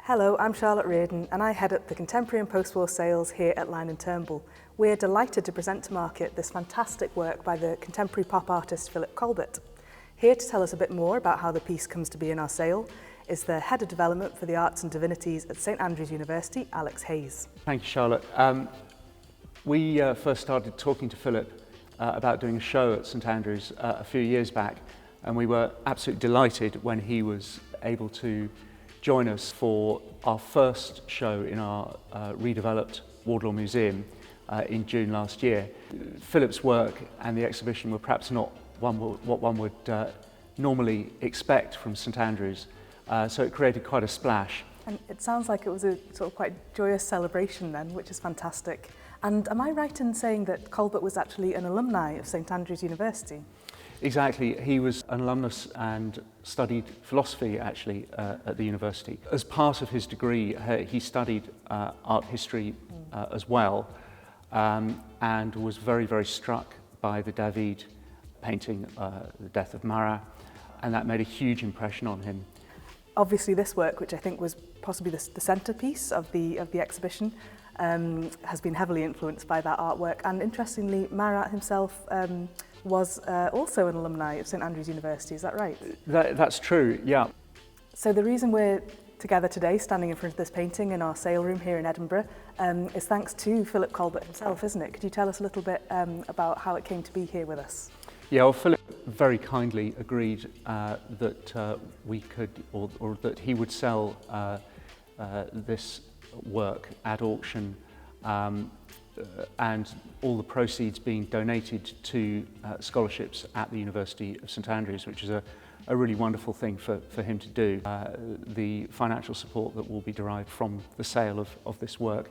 Hello, I'm Charlotte Riordan and I head up the contemporary and post-war sales here at Line & Turnbull. We're delighted to present to market this fantastic work by the contemporary pop artist Philip Colbert. Here to tell us a bit more about how the piece comes to be in our sale is the Head of Development for the Arts and Divinities at St Andrews University, Alex Hayes. Thank you, Charlotte. We first started talking to Philip about doing a show at St Andrews a few years back, and we were absolutely delighted when he was able to join us for our first show in our redeveloped Wardlaw Museum in June last year. Philip's work and the exhibition were perhaps not what one would normally expect from St Andrews, so it created quite a splash. And it sounds like it was a sort of quite joyous celebration then, which is fantastic. And am I right in saying that Colbert was actually an alumni of St Andrews University? Exactly. He was an alumnus and studied philosophy actually at the university. As part of his degree, he studied art history as well, and was very, very struck by the David painting, The Death of Marat, and that made a huge impression on him. Obviously this work, which I think was possibly the centrepiece of the exhibition, has been heavily influenced by that artwork. And interestingly, Marat himself was also an alumni of St Andrews University, is that right? That's true, yeah. So the reason we're together today, standing in front of this painting in our sale room here in Edinburgh, is thanks to Philip Colbert himself, isn't it? Could you tell us a little bit about how it came to be here with us? Yeah, well, Philip very kindly agreed that we could, or that he would sell this work at auction, and all the proceeds being donated to scholarships at the University of St Andrews, which is a really wonderful thing for him to do. The financial support that will be derived from the sale of this work,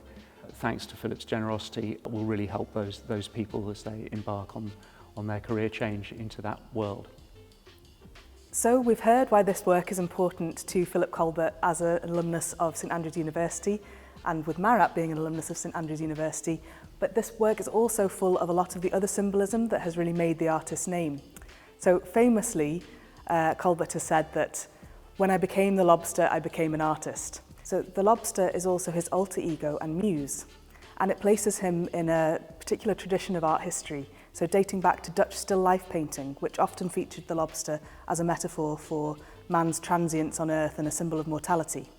thanks to Philip's generosity, will really help those people as they embark on their career change into that world. So we've heard why this work is important to Philip Colbert as an alumnus of St Andrews University, and with Marat being an alumnus of St Andrews University, but this work is also full of a lot of the other symbolism that has really made the artist's name. So famously, Colbert has said that, "When I became the Lobster, I became an artist." So the Lobster is also his alter ego and muse, and it places him in a particular tradition of art history, so dating back to Dutch still life painting, which often featured the lobster as a metaphor for man's transience on earth and a symbol of mortality.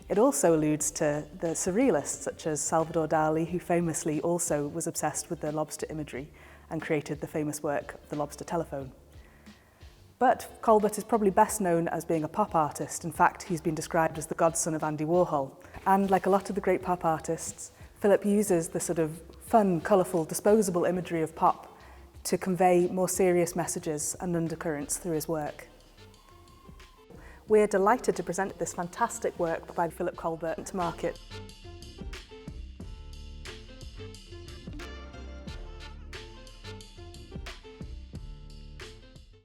It also alludes to the surrealists such as Salvador Dali, who famously also was obsessed with the lobster imagery and created the famous work, The Lobster Telephone. But Colbert is probably best known as being a pop artist. In fact, he's been described as the godson of Andy Warhol. And like a lot of the great pop artists, Philip uses the sort of fun, colourful, disposable imagery of pop to convey more serious messages and undercurrents through his work. We're delighted to present this fantastic work by Philip Colbert to market.